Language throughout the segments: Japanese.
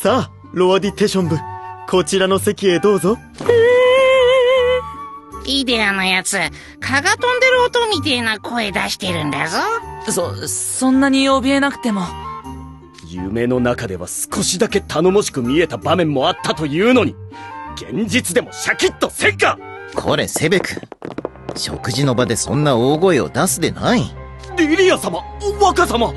さあ、ロアディテション部、こちらの席へどうぞ。イデアのやつ、蚊が飛んでる音みてえな声出してるんだぞ。そんなに怯えなくても。夢の中では少しだけ頼もしく見えた場面もあったというのに、現実でもシャキッとせんか。これセベク、食事の場でそんな大声を出すでない。リリア様、若様。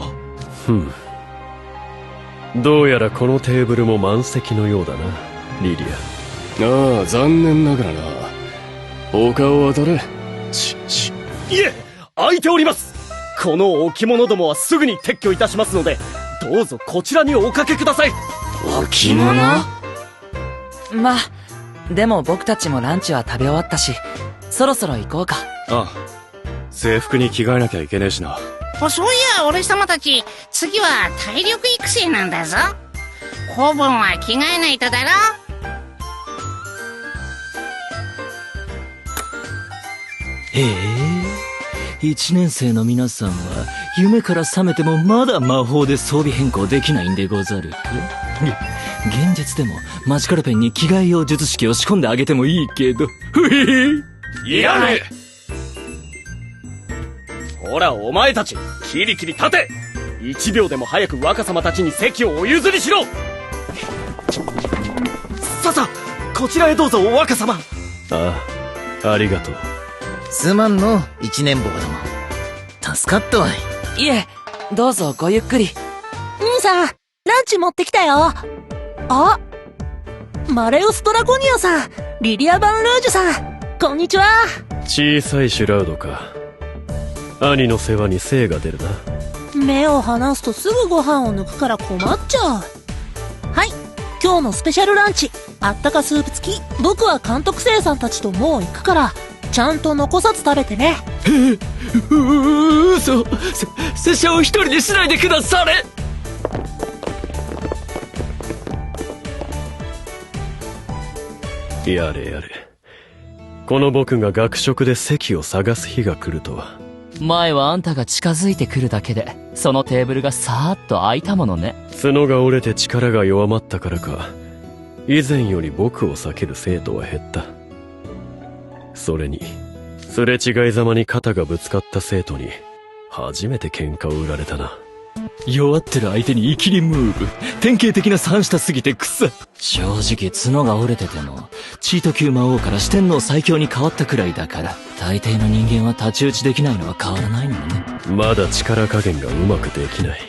どうやらこのテーブルも満席のようだな、リリア。ああ、残念ながらな。他を当たれ。いえ、空いております。この置物どもはすぐに撤去いたしますので、どうぞこちらにおかけください。置物？まあ、でも僕たちもランチは食べ終わったし、そろそろ行こうか。ああ、制服に着替えなきゃいけねえしな。そういや、俺様たち、次は体力育成なんだぞ。古文は着替えないとだろ。へえ、1年生の皆さんは夢から覚めてもまだ魔法で装備変更できないんでござるか。現実でもマジカルペンに着替え用術式を仕込んであげてもいいけど。いらねえ。ほらお前たち、キリキリ立て。1秒でも早く若様たちに席をお譲りしろ。さあ、こちらへどうぞ若様。ありがとう。すまんの、一年坊ども。助かったわい。いえ、どうぞごゆっくり。兄さん、ランチ持ってきたよ。あ、マレウス・ドラゴニアさん、リリア・バンルージュさん、こんにちは。小さいシュラウドか。兄の世話に精が出るな。目を離すとすぐご飯を抜くから困っちゃう。はい、今日のスペシャルランチ、あったかスープ付き。僕は監督生さんたちともう行くから、ちゃんと残さず食べてね。嘘、拙者を一人にしないでくだされ。やれやれ。この僕が学食で席を探す日が来るとは。前はあんたが近づいてくるだけで、そのテーブルがさーっと空いたものね。角が折れて力が弱まったからか、以前より僕を避ける生徒は減った。それに、すれ違いざまに肩がぶつかった生徒に、初めて喧嘩を売られたな。弱ってる相手にイキリムーブ。典型的な三下すぎて草。正直角が折れてても、チート級魔王から四天王最強に変わったくらいだから、大抵の人間は太刀打ちできないのは変わらないのね。まだ力加減がうまくできない。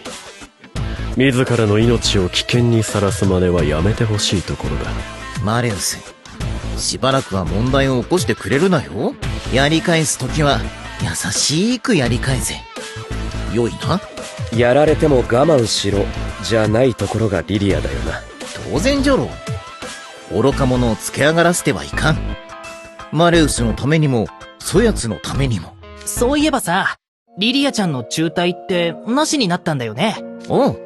自らの命を危険にさらす真似はやめてほしいところだ。マレウス、しばらくは問題を起こしてくれるなよ。やり返すときは優しくやり返せ。良いな。やられても我慢しろじゃないところがリリアだよな。当然じゃろう。愚か者をつけ上がらせてはいかん。マレウスのためにもそやつのためにも。そういえばさ、リリアちゃんの中退ってなしになったんだよね。おう、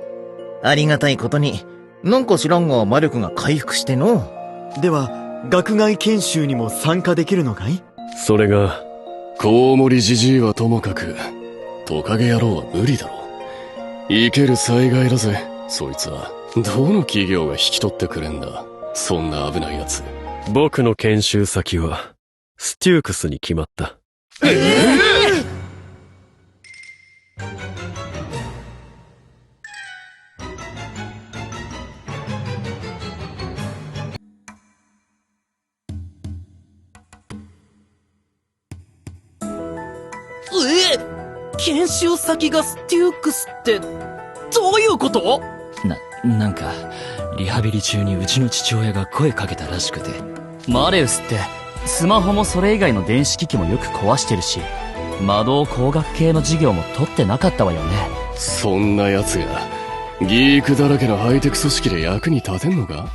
ありがたいことに。なんか知らんが魔力が回復しての。では学外研修にも参加できるのかい？それがコウモリじじいはともかくトカゲ野郎は無理だろう。生ける災害だぜ。そいつはどの企業が引き取ってくれんだ、そんな危ないやつ。僕の研修先はステュークスに決まった。研修先がステュークスってどういうこと？なんかリハビリ中にうちの父親が声かけたらしくて。マレウスってスマホもそれ以外の電子機器もよく壊してるし、魔導工学系の授業も取ってなかったわよね。そんな奴がギークだらけのハイテク組織で役に立てんのか？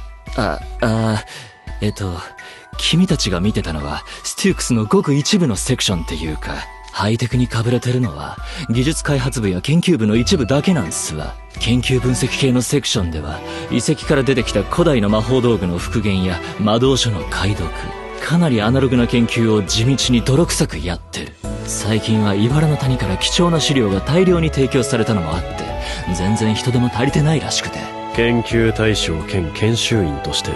君たちが見てたのはステュークスのごく一部のセクションっていうか、ハイテクに被れてるのは技術開発部や研究部の一部だけなんすわ。研究分析系のセクションでは遺跡から出てきた古代の魔法道具の復元や魔導書の解読、かなりアナログな研究を地道に泥臭くやってる。最近は茨の谷から貴重な資料が大量に提供されたのもあって、全然人手も足りてないらしくて。研究対象兼研修員として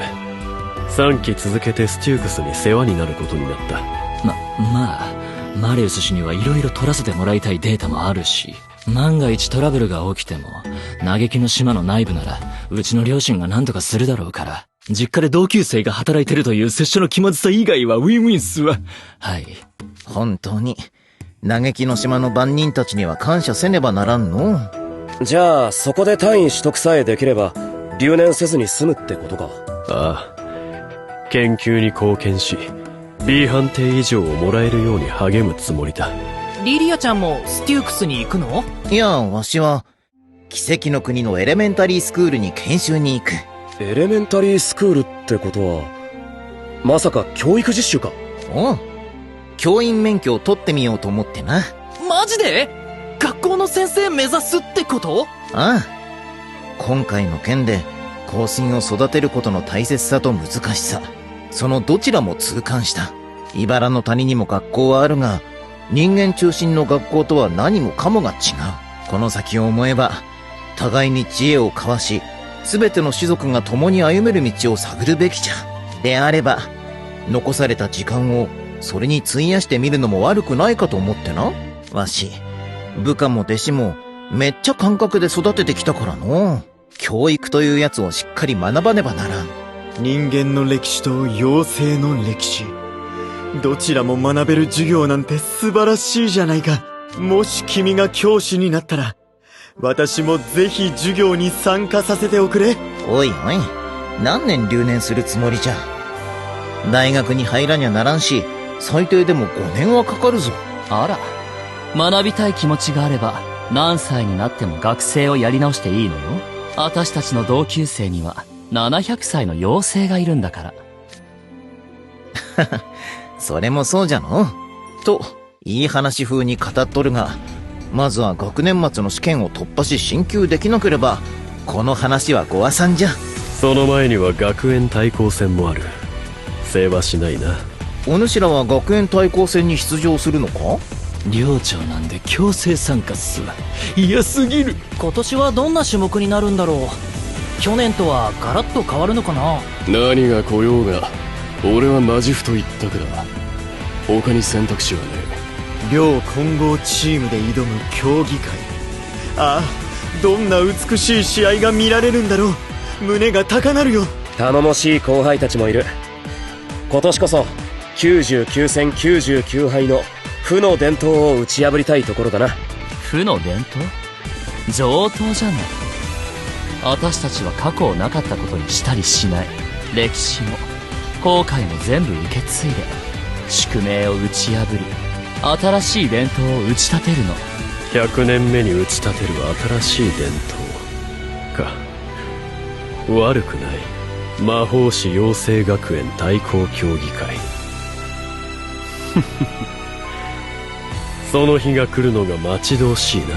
3期続けてステュークスに世話になることになった。まあマリウス氏には色々取らせてもらいたいデータもあるし、万が一トラブルが起きても嘆きの島の内部ならうちの両親が何とかするだろうから、実家で同級生が働いてるという拙者の気まずさ以外はウィンウィンっすわ。はい。本当に嘆きの島の番人たちには感謝せねばならんの。じゃあそこで単位取得さえできれば留年せずに済むってことか。ああ、研究に貢献し B 判定以上をもらえるように励むつもりだ。リリアちゃんもステュークスに行くの？いや、わしは奇跡の国のエレメンタリースクールに研修に行く。エレメンタリースクールってことはまさか教育実習か？おう、教員免許を取ってみようと思ってな。マジで？学校の先生目指すってこと？ああ、今回の件で後進を育てることの大切さと難しさ、そのどちらも痛感した。茨の谷にも学校はあるが、人間中心の学校とは何もかもが違う。この先を思えば互いに知恵を交わし、全ての種族が共に歩める道を探るべきじゃ。であれば残された時間をそれに費やしてみるのも悪くないかと思ってな。わし部下も弟子もめっちゃ感覚で育ててきたからの。教育というやつをしっかり学ばねばならん。人間の歴史と妖精の歴史、どちらも学べる授業なんて素晴らしいじゃないか。もし君が教師になったら私もぜひ授業に参加させておくれ。おいおい、何年留年するつもりじゃ。大学に入らにゃならんし、最低でも5年はかかるぞ。あら、学びたい気持ちがあれば何歳になっても学生をやり直していいのよ。私たちの同級生には700歳の妖精がいるんだから。それもそうじゃの。といい話風に語っとるが、まずは学年末の試験を突破し進級できなければこの話はご破算じゃ。その前には学園対抗戦もある。世話しないな。お主らは学園対抗戦に出場するのか？寮長なんで強制参加っすわ。嫌すぎる。今年はどんな種目になるんだろう。去年とはガラッと変わるのかな？何が来ようが俺はマジフと一択だ。他に選択肢はねえ。両混合チームで挑む競技会。ああ、どんな美しい試合が見られるんだろう。胸が高鳴るよ。頼もしい後輩たちもいる。今年こそ99戦99敗の負の伝統を打ち破りたいところだな。負の伝統？上等じゃない。私たちは過去をなかったことにしたりしない。歴史も後悔も全部受け継いで宿命を打ち破り新しい伝統を打ち立てるの。100年目に打ち立てる新しい伝統か。悪くない。魔法師養成学園対抗競技会。その日が来るのが待ち遠しいな。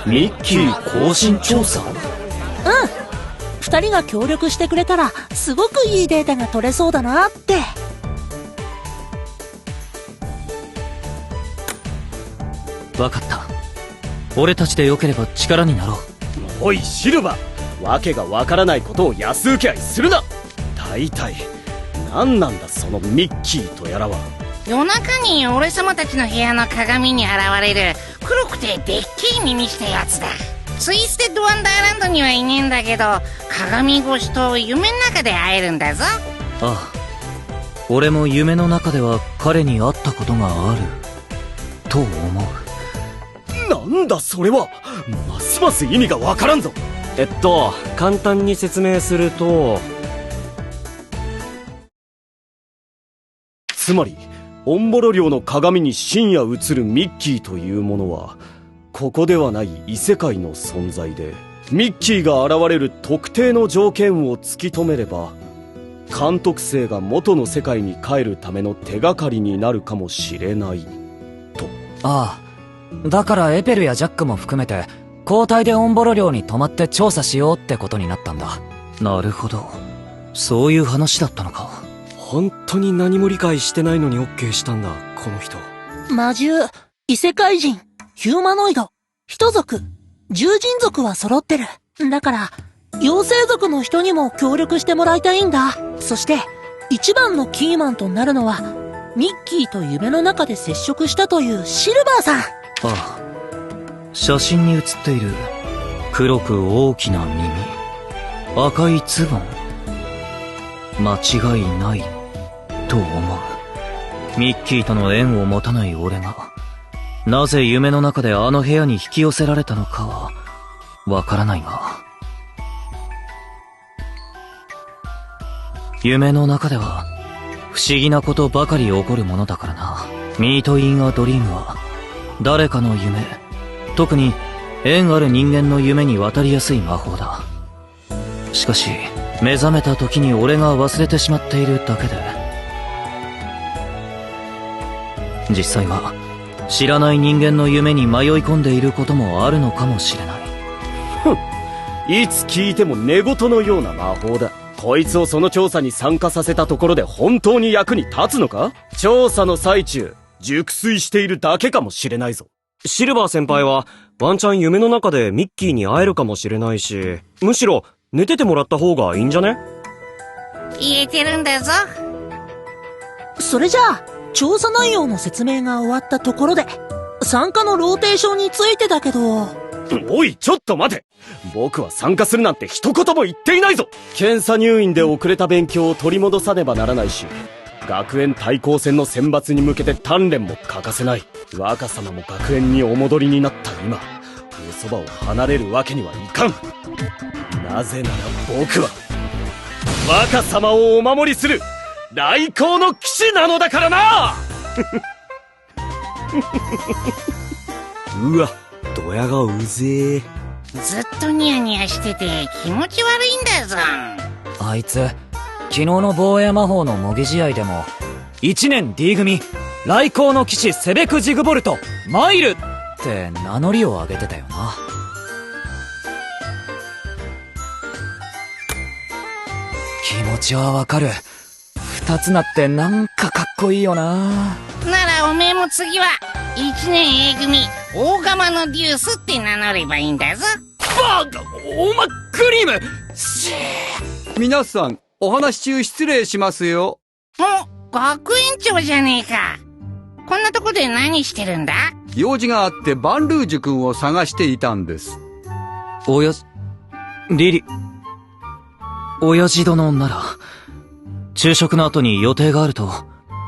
ミッキー更新調査？二人が協力してくれたらすごくいいデータが取れそうだなって。わかった。俺たちでよければ力になろう。おいシルバー、わけがわからないことを安請け合いするな。大体何なんだそのミッキーとやらは。夜中に俺様たちの部屋の鏡に現れる黒くてでっけえ耳したやつだ。ツイステッドワンダーランドにはいねえんだけど、鏡越しと夢の中で会えるんだぞ。ああ、俺も夢の中では彼に会ったことがあると思う。なんだそれは。ますます意味がわからんぞ。簡単に説明すると、つまりオンボロ領の鏡に深夜映るミッキーというものはここではない異世界の存在で、ミッキーが現れる特定の条件を突き止めれば監督生が元の世界に帰るための手がかりになるかもしれないと。ああ、だからエペルやジャックも含めて交代でオンボロ領に泊まって調査しようってことになったんだ。なるほど、そういう話だったのか。本当に何も理解してないのに OK したんだ、この人。魔獣、異世界人、ヒューマノイド、人族、獣人族は揃ってる。だから、妖精族の人にも協力してもらいたいんだ。そして、一番のキーマンとなるのは、ミッキーと夢の中で接触したというシルバーさん。ああ。写真に写っている、黒く大きな耳、赤いズボン。間違いない、と思う。ミッキーとの縁を持たない俺が、なぜ夢の中であの部屋に引き寄せられたのかは、わからないが。夢の中では、不思議なことばかり起こるものだからな。ミート・イン・ア・ドリームは、誰かの夢、特に縁ある人間の夢に渡りやすい魔法だ。しかし、目覚めた時に俺が忘れてしまっているだけで、実際は知らない人間の夢に迷い込んでいることもあるのかもしれない。ふん、いつ聞いても寝言のような魔法だ。こいつをその調査に参加させたところで本当に役に立つのか？調査の最中、熟睡しているだけかもしれないぞ。シルバー先輩はワンチャン夢の中でミッキーに会えるかもしれないし、むしろ寝ててもらった方がいいんじゃね？言えてるんだぞ。それじゃあ、調査内容の説明が終わったところで、参加のローテーションについてだけど。おい、ちょっと待て！僕は参加するなんて一言も言っていないぞ！検査入院で遅れた勉強を取り戻さねばならないし、学園対抗戦の選抜に向けて鍛錬も欠かせない。若様も学園にお戻りになった今、おそばを離れるわけにはいかん。なぜなら僕は、若様をお守りする来航の騎士なのだからなうわ、ドヤ顔うぜえ。ずっとニヤニヤしてて気持ち悪いんだぞ。あいつ、昨日の防衛魔法の模擬試合でも、1年 D 組、来航の騎士セベク・ジグボルト、マイルって名乗りを上げてたよな。気持ちはわかる。二つなってなんかかっこいいよな。ならおめえも次は、1年 A 組、大釜のデュースって名乗ればいいんだぞ。バカ！おま、クリーム！皆さん、お話中失礼しますよ。お、学園長じゃねえか。こんなとこで何してるんだ？用事があってバンルージュ君を探していたんです。親父殿なら、昼食の後に予定があると、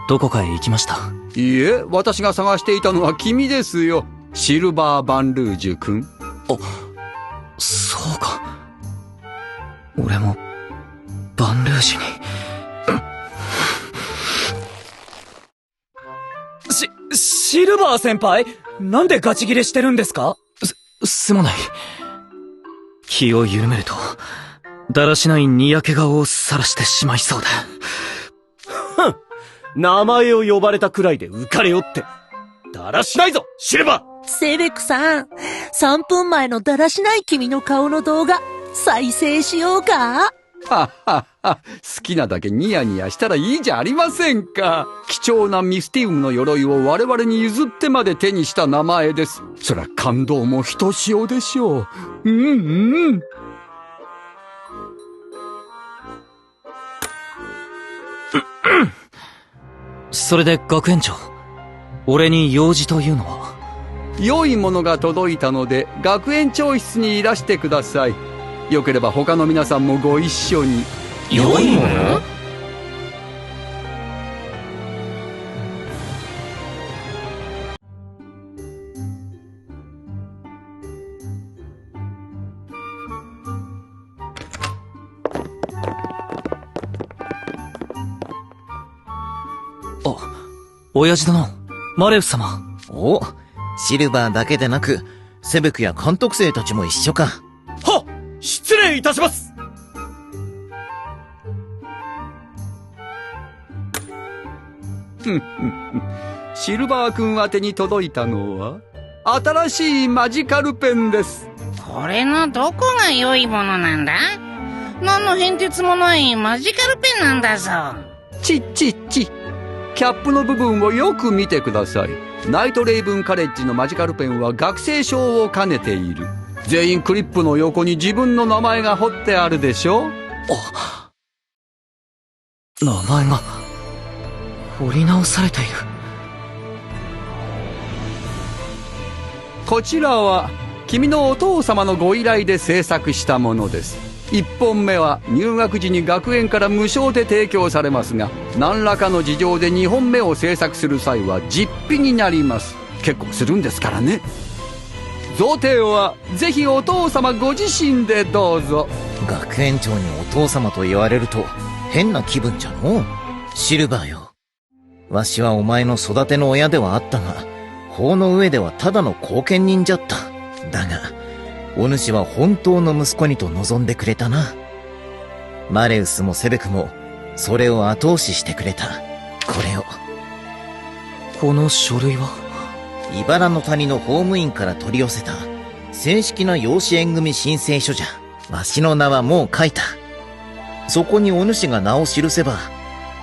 どこかへ行きました。いいえ、私が探していたのは君ですよ。シルバー・バンルージュ君。あ、そうか。俺も、バンルージュに。シルバー先輩？なんでガチギレしてるんですか？すまない。気を緩めると、だらしないにやけ顔を晒してしまいそうだ。ふん、名前を呼ばれたくらいで浮かれよって。だらしないぞ、シルバー！セベクさん、3分前のだらしない君の顔の動画、再生しようか？ははは、好きなだけニヤニヤしたらいいじゃありませんか。貴重なミスティウムの鎧を我々に譲ってまで手にした名前です。そりゃ感動もひとしおでしょう。うんうん。それで学園長、俺に用事というのは？良いものが届いたので学園長室にいらしてください。よければ他の皆さんもご一緒に。良いもの？親父殿、マレウス様。お、シルバーだけでなく、セベクや監督生たちも一緒か。はっ！失礼いたします！シルバー君宛てに届いたのは、新しいマジカルペンです。これのどこが良いものなんだ？何の変哲もないマジカルペンなんだぞ。キャップの部分をよく見てください。ナイトレイブンカレッジのマジカルペンは学生証を兼ねている。全員クリップの横に自分の名前が彫ってあるでしょ。名前が彫り直されている。こちらは君のお父様のご依頼で制作したものです。1本目は入学時に学園から無償で提供されますが、何らかの事情で2本目を制作する際は実費になります。結構するんですからね。贈呈はぜひお父様ご自身でどうぞ。学園長にお父様と言われると変な気分じゃのう。シルバーよ。わしはお前の育ての親ではあったが、法の上ではただの後見人じゃった。だが、お主は本当の息子にと望んでくれたな。マレウスもセベクも、それを後押ししてくれた。これを。この書類は？茨の谷の法務員から取り寄せた、正式な養子縁組申請書じゃ。わしの名はもう書いた。そこにお主が名を記せば、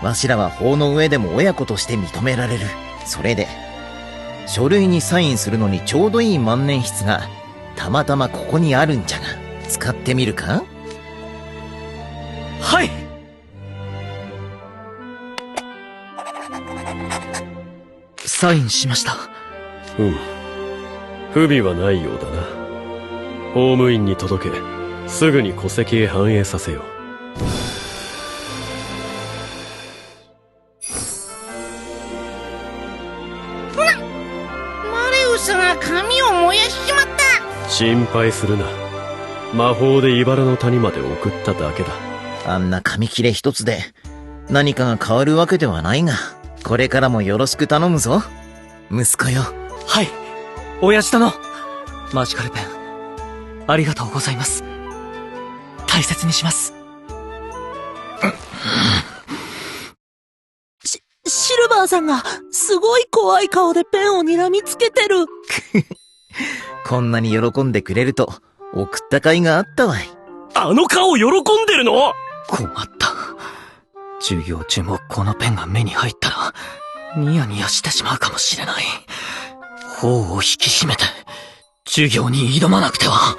わしらは法の上でも親子として認められる。それで、書類にサインするのにちょうどいい万年筆が、たまたまここにあるんじゃが、使ってみるか？はい。サインしました。不備はないようだな。法務員に届け、すぐに戸籍へ反映させよう。マレウスが紙を燃やしちまった。心配するな。魔法で茨の谷まで送っただけだ。あんな紙切れ一つで何かが変わるわけではないが、これからもよろしく頼むぞ、息子よ。はい、親父殿。マジカルペン、ありがとうございます。大切にします。シルバーさんがすごい怖い顔でペンを睨みつけてる。こんなに喜んでくれると送った甲斐があったわい。あの顔喜んでるの？困った。授業中もこのペンが目に入ったらニヤニヤしてしまうかもしれない。頬を引き締めて授業に挑まなくては。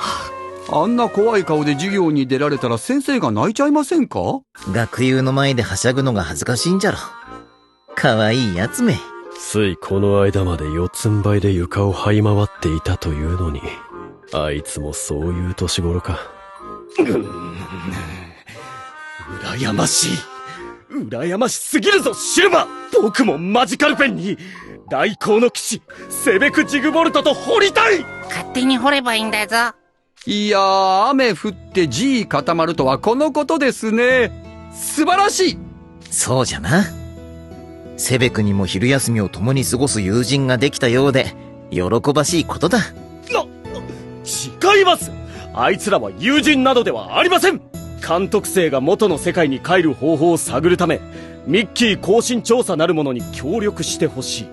あんな怖い顔で授業に出られたら先生が泣いちゃいませんか？学友の前ではしゃぐのが恥ずかしいんじゃろ。かわいいやつめ。ついこの間まで四つん這いで床を這い回っていたというのに、あいつもそういう年頃か。羨ましい。羨ましすぎるぞ、シルバー。僕もマジカルペンに来航の騎士セベク・ジグボルトと掘りたい。勝手に掘ればいいんだぞ。いやー、雨降って地固まるとはこのことですね。素晴らしい。そうじゃな。セベクにも昼休みを共に過ごす友人ができたようで喜ばしいことだ。違います。あいつらは友人などではありません。監督生が元の世界に帰る方法を探るため、ミッキー更新調査なるものに協力してほしい。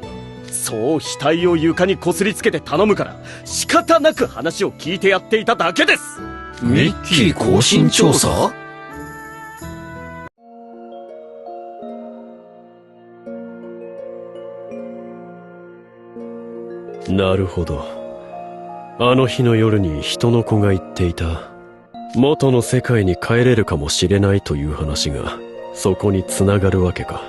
そう額を床にこすりつけて頼むから、仕方なく話を聞いてやっていただけです。ミッキー更新調査？なるほど。あの日の夜に人の子が言っていた、元の世界に帰れるかもしれないという話がそこに繋がるわけか。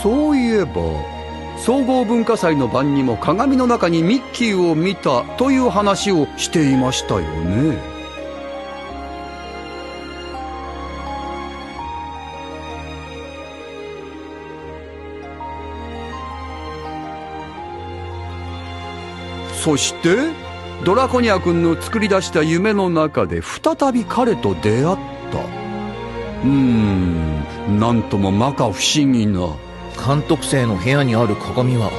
そういえば総合文化祭の晩にも鏡の中にミッキーを見たという話をしていましたよね。そしてドラコニア君の作り出した夢の中で再び彼と出会った。なんとも摩訶不思議な。監督生の部屋にある鏡は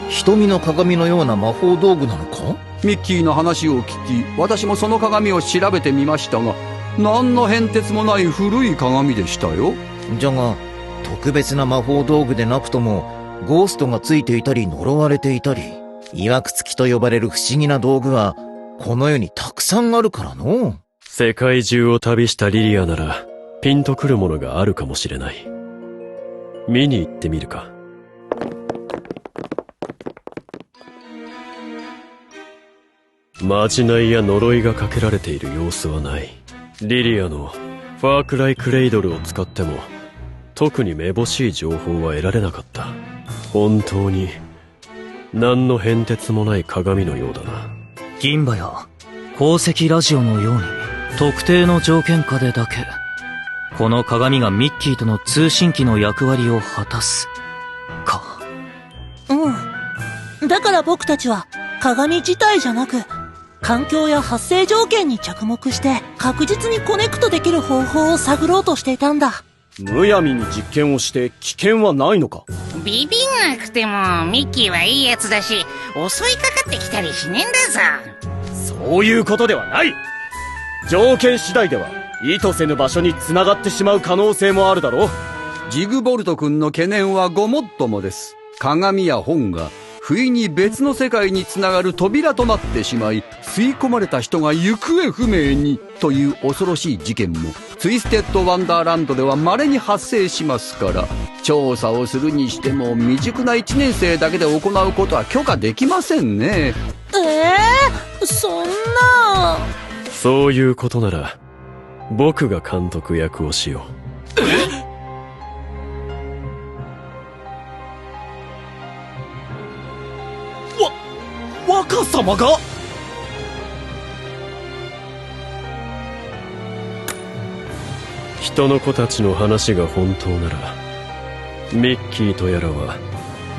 瞳の鏡のような魔法道具なのか？ミッキーの話を聞き、私もその鏡を調べてみましたが、何の変哲もない古い鏡でしたよ。じゃが特別な魔法道具でなくともゴーストがついていたり呪われていたり、曰くつきと呼ばれる不思議な道具は、この世にたくさんあるからの。世界中を旅したリリアなら、ピンとくるものがあるかもしれない。見に行ってみるか。まじないや呪いがかけられている様子はない。リリアのファークライクレイドルを使っても、特にめぼしい情報は得られなかった。本当に、何の変哲もない鏡のようだな。銀歯や宝石ラジオのように、特定の条件下でだけ、この鏡がミッキーとの通信機の役割を果たす。か。だから僕たちは、鏡自体じゃなく、環境や発生条件に着目して、確実にコネクトできる方法を探ろうとしていたんだ。むやみに実験をして危険はないのか？ビビんなくても、ミッキーはいいやつだし、襲いかかってきたりしねえんだぞ。そういうことではない。条件次第では、意図せぬ場所に繋がってしまう可能性もあるだろう。ジグボルト君の懸念はごもっともです。鏡や本が、不意に別の世界につながる扉となってしまい、吸い込まれた人が行方不明にという恐ろしい事件も、ツイステッドワンダーランドでは稀に発生しますから、調査をするにしても未熟な1年生だけで行うことは許可できませんね。そんな。そういうことなら、僕が監督役をしよう。若様が？人の子たちの話が本当なら、ミッキーとやらは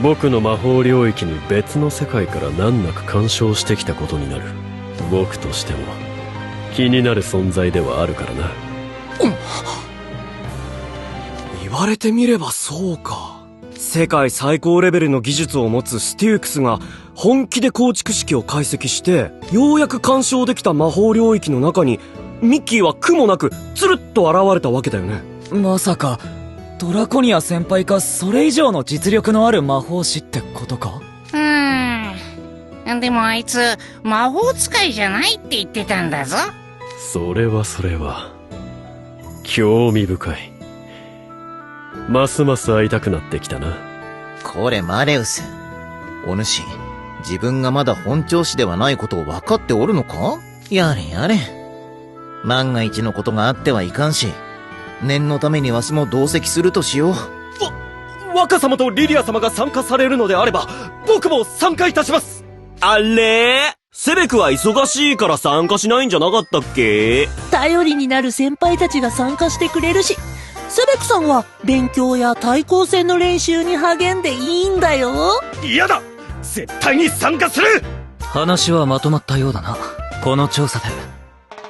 僕の魔法領域に別の世界から難なく干渉してきたことになる。僕としても気になる存在ではあるからな。言われてみればそうか。世界最高レベルの技術を持つステュークスが本気で構築式を解析して、ようやく干渉できた魔法領域の中に、ミッキーは苦もなくつるっと現れたわけだよね。まさか、ドラコニア先輩かそれ以上の実力のある魔法師ってことか？でもあいつ、魔法使いじゃないって言ってたんだぞ。それは、興味深い。ますます会いたくなってきたな。これマレウス。お主、自分がまだ本調子ではないことを分かっておるのか？やれやれ。万が一のことがあってはいかんし、念のためにわしも同席するとしよう。若様とリリア様が参加されるのであれば、僕も参加いたします。あれ？セベクは忙しいから参加しないんじゃなかったっけ？頼りになる先輩たちが参加してくれるし、セベクさんは勉強や対抗戦の練習に励んでいいんだよ。嫌だ！絶対に参加する！話はまとまったようだな。この調査で、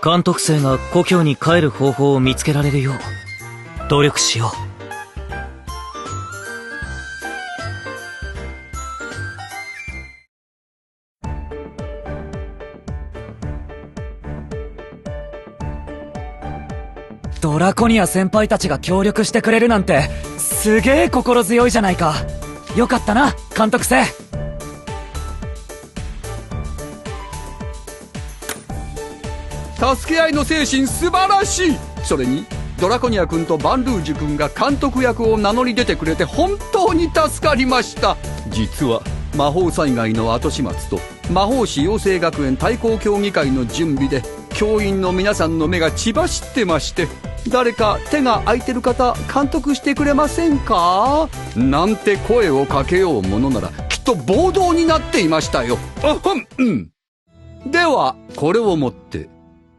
監督生が故郷に帰る方法を見つけられるよう、努力しよう。ドラコニア先輩たちが協力してくれるなんて、すげえ心強いじゃないか。よかったな、監督生。助け合いの精神素晴らしい。それにドラコニア君とバンルージュ君が監督役を名乗り出てくれて本当に助かりました。実は魔法災害の後始末と魔法師養成学園対抗協議会の準備で教員の皆さんの目が血走ってまして、誰か手が空いてる方監督してくれませんかなんて声をかけようものならきっと暴動になっていましたよ。ではこれをもって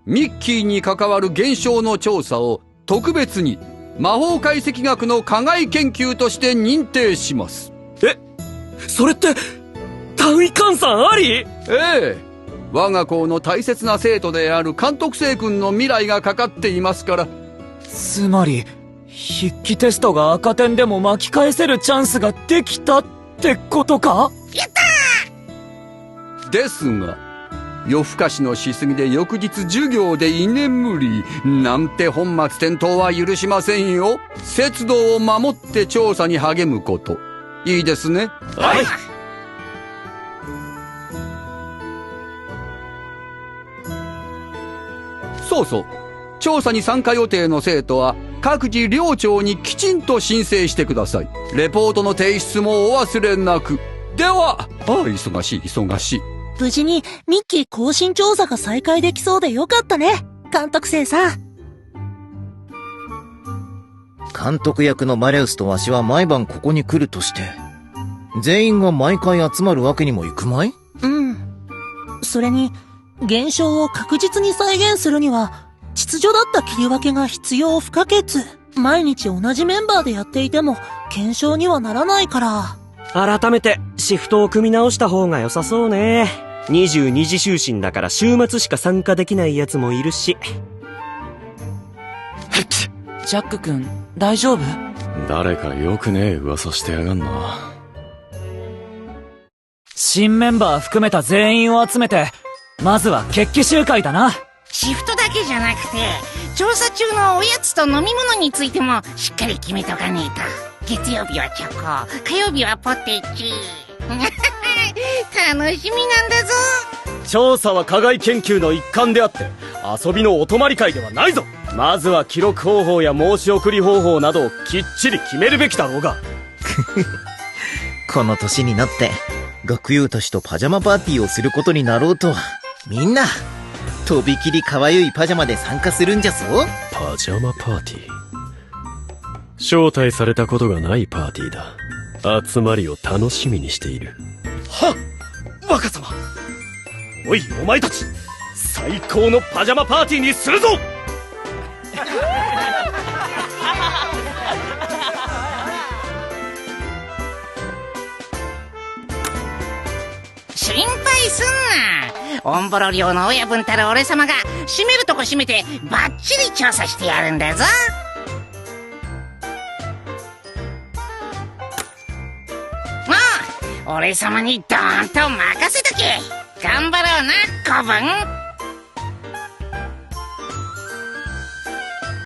ミッキーに関わる現象の調査を特別に魔法解析学の課外研究として認定します。それって単位換算あり？ええ、我が校の大切な生徒である監督生君の未来がかかっていますから。つまり筆記テストが赤点でも巻き返せるチャンスができたってことか？やったー！ですが夜更かしのしすぎで翌日授業で居眠りなんて本末転倒は許しませんよ。節度を守って調査に励むこと。いいですね。はい。そうそう。調査に参加予定の生徒は各自寮長にきちんと申請してください。レポートの提出もお忘れなく。では、忙しい忙しい。無事にミッキー更新調査が再開できそうでよかったね、監督生さん。監督役のマレウスとわしは毎晩ここに来るとして、全員が毎回集まるわけにもいくまい？うん。それに、現象を確実に再現するには、秩序だった切り分けが必要不可欠。毎日同じメンバーでやっていても、検証にはならないから。改めて、シフトを組み直した方が良さそうね。22時就寝だから週末しか参加できないやつもいるし。ジャック君、大丈夫？誰かよくねえ噂してやがんな。新メンバー含めた全員を集めて、まずは決起集会だな。シフトだけじゃなくて、調査中のおやつと飲み物についてもしっかり決めとかねえと。月曜日はチョコ、火曜日はポテチ。楽しみなんだぞ。調査は課外研究の一環であって、遊びのお泊まり会ではないぞ。まずは記録方法や申し送り方法などをきっちり決めるべきだろうが。この年になって、学友たちとパジャマパーティーをすることになろうとは。みんな、とびきり可愛いパジャマで参加するんじゃぞ。パジャマパーティー。招待されたことがないパーティーだ。集まりを楽しみにしている。はっ、若様。おい、お前たち、最高のパジャマパーティーにするぞ。心配すんな。オンボロ寮の親分たる俺様が閉めるとこ閉めてバッチリ調査してやるんだぞ。もう俺様にドーンと任せとけ。頑張ろうな、子分。